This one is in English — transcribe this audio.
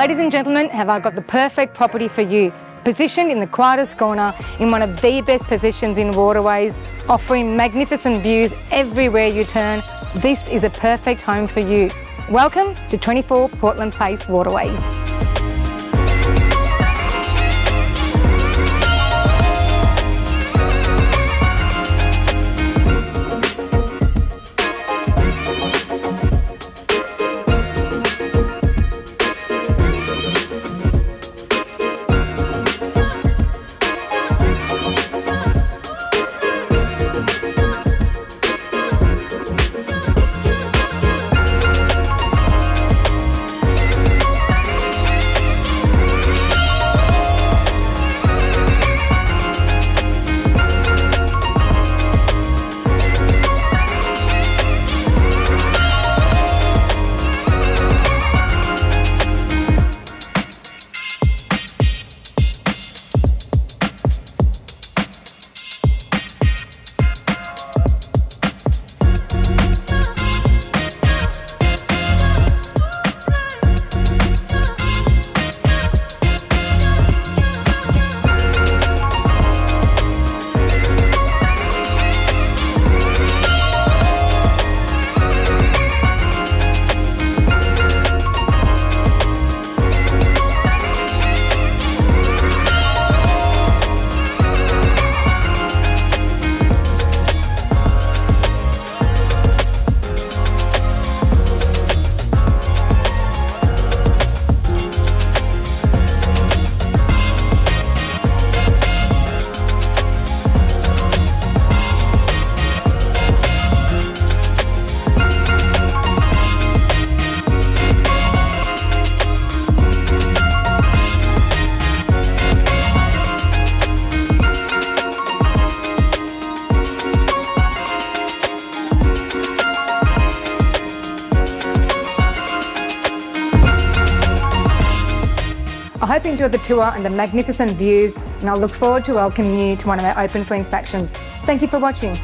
Ladies and gentlemen, have I got the perfect property for you? Positioned in the quietest corner in one of the best positions in Waterways, offering magnificent views everywhere you turn, this is a perfect home for you. Welcome to 24 Portland Place, Waterways. I hope you enjoyed the tour and the magnificent views, and I look forward to welcoming you to one of our open for inspections. Thank you for watching.